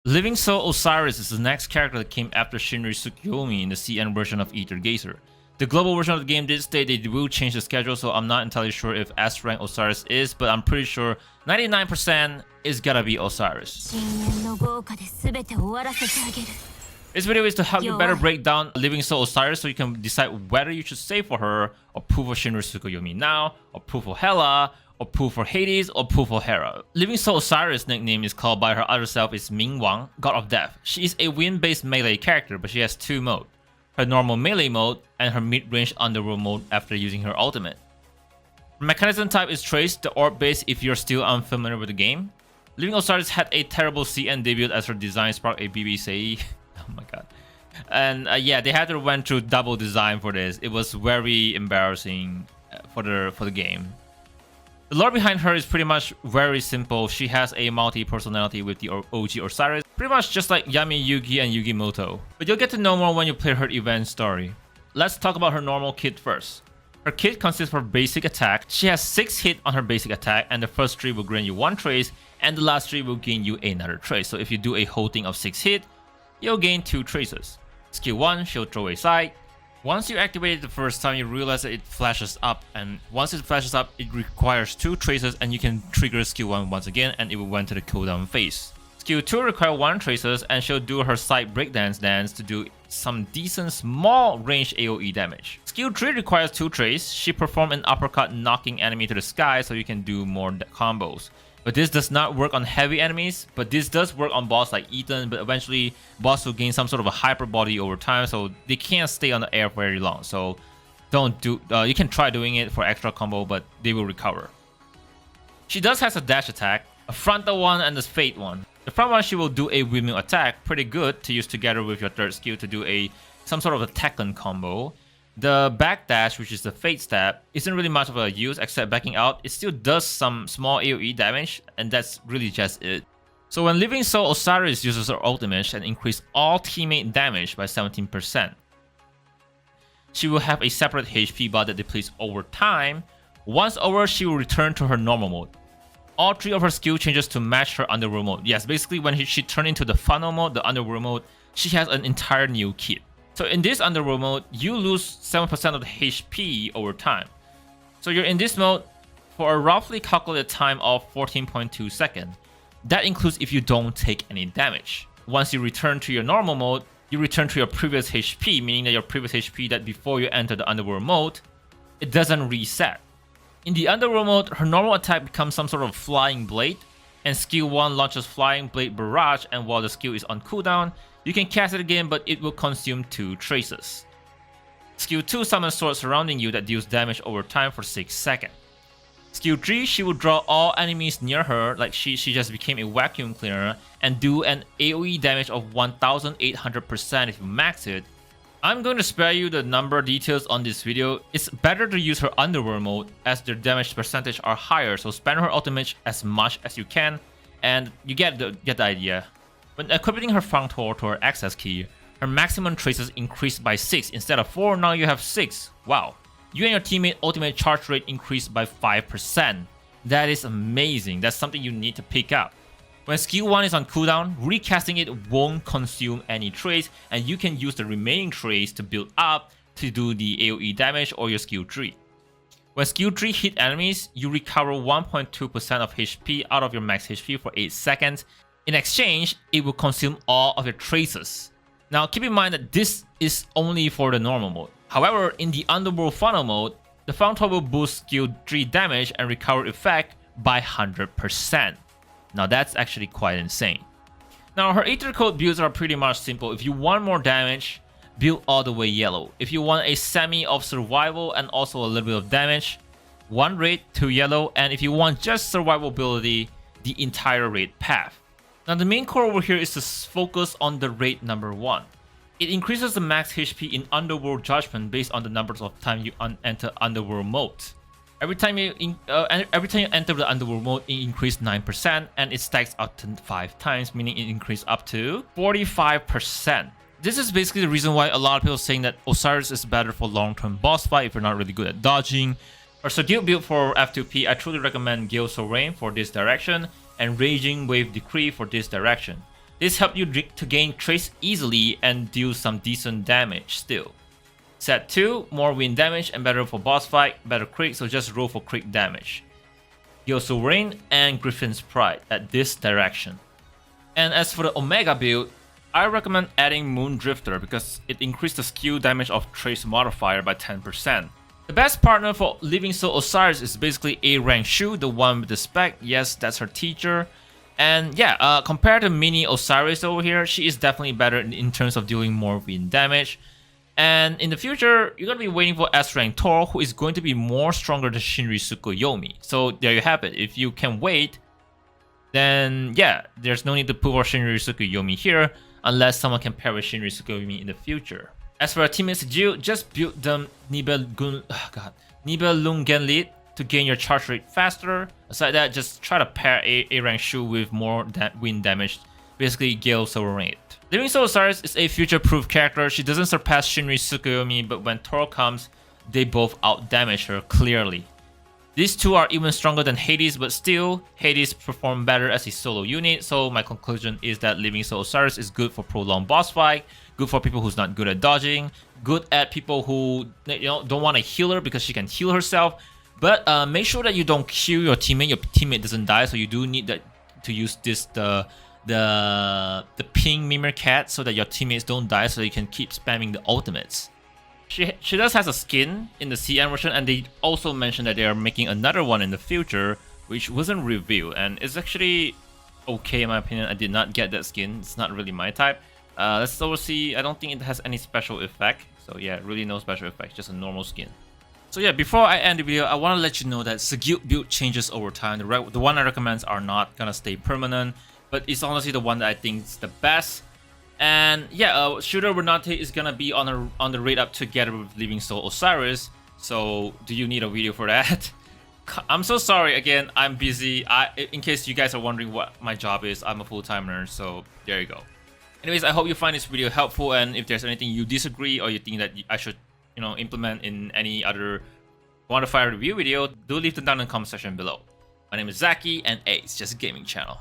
Living Soul Osiris is the next character that came after Shinri Tsukuyomi in the CN version of Aether Gazer. The global version of the game did state they will change the schedule, so I'm not entirely sure if S rank Osiris is, but I'm pretty sure 99% is gotta be Osiris. This video is to help you better break down Living Soul Osiris so you can decide whether you should save for her, or pull for Shinri Tsukuyomi now, or pull for Hela, or pull for Hades, or pull for Hera. Living Soul Osiris' nickname is called by her other self is Ming Wang, God of Death. She is a wind-based melee character, but she has two modes. Her normal melee mode and her mid-range Underworld mode after using her ultimate. Her mechanism type is Trace, the orb base if you're still unfamiliar with the game. Living Osiris had a terrible CN debut as her design sparked a BBC. Oh my god. And yeah, they had to went through double design for this. It was very embarrassing for the game. The lore behind her is pretty much very simple. She has a multi-personality with the OG Osiris, pretty much just like Yami Yugi and Yugi Muto. But you'll get to know more when you play her event story. Let's talk about her normal kit first. Her kit consists of her basic attack. She has 6 hits on her basic attack, and the first 3 will grant you 1 trace, and the last 3 will gain you another trace. So if you do a whole thing of 6 hits, you'll gain 2 traces. Skill 1, she'll throw a sight. Once you activate it the first time, you realize that it flashes up, and once it flashes up, it requires 2 traces, and you can trigger skill 1 once again, and it will went to the cooldown phase. Skill 2 requires 1 traces, and she'll do her sight breakdance dance to do some decent small range AoE damage. Skill 3 requires 2 traces. She performs an uppercut knocking enemy to the sky so you can do more combos. But this does not work on heavy enemies, but this does work on boss like Ethan, but eventually boss will gain some sort of a hyper body over time, so they can't stay on the air for very long. So don't do, you can try doing it for extra combo, but they will recover. She does has a dash attack, a frontal one and a fate one. The front one, she will do a windmill attack, pretty good to use together with your third skill to do some sort of a Tekken combo. The backdash, which is the Fate Stab, isn't really much of a use except backing out. It still does some small AoE damage, and that's really just it. So when Living Soul Osiris uses her ultimate, she can increase all teammate damage by 17%. She will have a separate HP bar that depletes over time. Once over, she will return to her normal mode. All 3 of her skill changes to match her Underworld mode. Yes, basically when she turned into the funnel mode, the Underworld mode, she has an entire new kit. So in this Underworld mode, you lose 7% of the HP over time. So you're in this mode for a roughly calculated time of 14.2 seconds. That includes if you don't take any damage. Once you return to your normal mode, you return to your previous HP, meaning that your previous HP that before you enter the Underworld mode, it doesn't reset. In the Underworld mode, her normal attack becomes some sort of flying blade, and skill 1 launches flying blade barrage, and while the skill is on cooldown, you can cast it again, but it will consume 2 traces. Skill 2 summons swords surrounding you that deals damage over time for 6 seconds. Skill 3, she will draw all enemies near her like she just became a vacuum cleaner and do an AoE damage of 1800% if you max it. I'm going to spare you the number details on this video. It's better to use her Underworld mode as their damage percentage are higher, so spam her ultimate as much as you can, and you get the idea. When equipping her Functor to her access key, her maximum traces increased by 6 instead of 4, now you have 6. Wow. You and your teammate ultimate charge rate increased by 5%. That is amazing. That's something you need to pick up. When skill 1 is on cooldown, recasting it won't consume any trace, and you can use the remaining trace to build up to do the AoE damage or your skill 3. When skill 3 hit enemies, you recover 1.2% of HP out of your max HP for 8 seconds. In exchange, it will consume all of your traces. Now keep in mind that this is only for the normal mode. However, in the Underworld funnel mode, the Functor will boost skill 3 damage and recover effect by 100%. Now that's actually quite insane. Now her Aether Code builds are pretty much simple. If you want more damage, build all the way yellow. If you want a semi of survival and also a little bit of damage, 1 raid, 2 yellow, and if you want just survivability, the entire raid path. Now the main core over here is to focus on the raid number 1. It increases the max HP in Underworld Judgment based on the numbers of time you enter Underworld mode. Every time you enter the Underworld mode, it increases 9%, and it stacks up to 5 times, meaning it increases up to 45%. This is basically the reason why a lot of people are saying that Osiris is better for long-term boss fight if you're not really good at dodging. For Sigil Build for F2P, I truly recommend Gale Sovereign for this direction and Raging Wave Decree for this direction. This helps you to gain trace easily and deal some decent damage still. Set 2, more wind damage and better for boss fight, better crit, so just roll for crit damage. Gale Sovereign and Griffin's Pride at this direction. And as for the Omega build, I recommend adding Moon Drifter because it increases the skill damage of Trace modifier by 10%. The best partner for Living Soul Osiris is basically A rank Shu, the one with the spec. Yes, that's her teacher. And yeah, compared to Mini Osiris over here, she is definitely better in terms of dealing more wind damage. And in the future, you're going to be waiting for S rank Tor, who is going to be more stronger than Shinri Tsukuyomi. So there you have it. If you can wait, then yeah, there's no need to pull for Shinri Tsukuyomi here, unless someone can pair with Shinri Tsukuyomi in the future. As for our teammate Sigil, just build them Nibelungenlied to gain your charge rate faster. Aside that, just try to pair A rank Shu with more wind damage, basically Gale Sovereign. Living Soul Osiris is a future-proof character. She doesn't surpass Shinri Tsukuyomi, but when Tor comes, they both out-damage her clearly. These two are even stronger than Hades, but still, Hades perform better as a solo unit, so my conclusion is that Living Soul Osiris is good for prolonged boss fight, good for people who's not good at dodging, good at people who don't want a healer because she can heal herself, but make sure that you don't kill your teammate doesn't die, so you do need that to use this the ping Mimir Cat so that your teammates don't die, so you can keep spamming the ultimates. She does has a skin in the CN version, and they also mentioned that they are making another one in the future, which wasn't revealed, and it's actually okay in my opinion. I did not get that skin. It's not really my type. Let's also see. I don't think it has any special effect. So yeah, really no special effect, just a normal skin. So yeah, before I end the video, I want to let you know that Sigil build changes over time. The one I recommend are not gonna stay permanent, but it's honestly the one that I think is the best. And yeah, Shooter Renate is gonna be on the raid up together with Living Soul Osiris. So do you need a video for that? I'm so sorry again. I'm busy. In case you guys are wondering what my job is, I'm a full-time nerd. So there you go. Anyways, I hope you find this video helpful. And if there's anything you disagree or you think that I should, implement in any other quantifier review video, do leave them down in the comment section below. My name is Zackie, and it's just a gaming channel.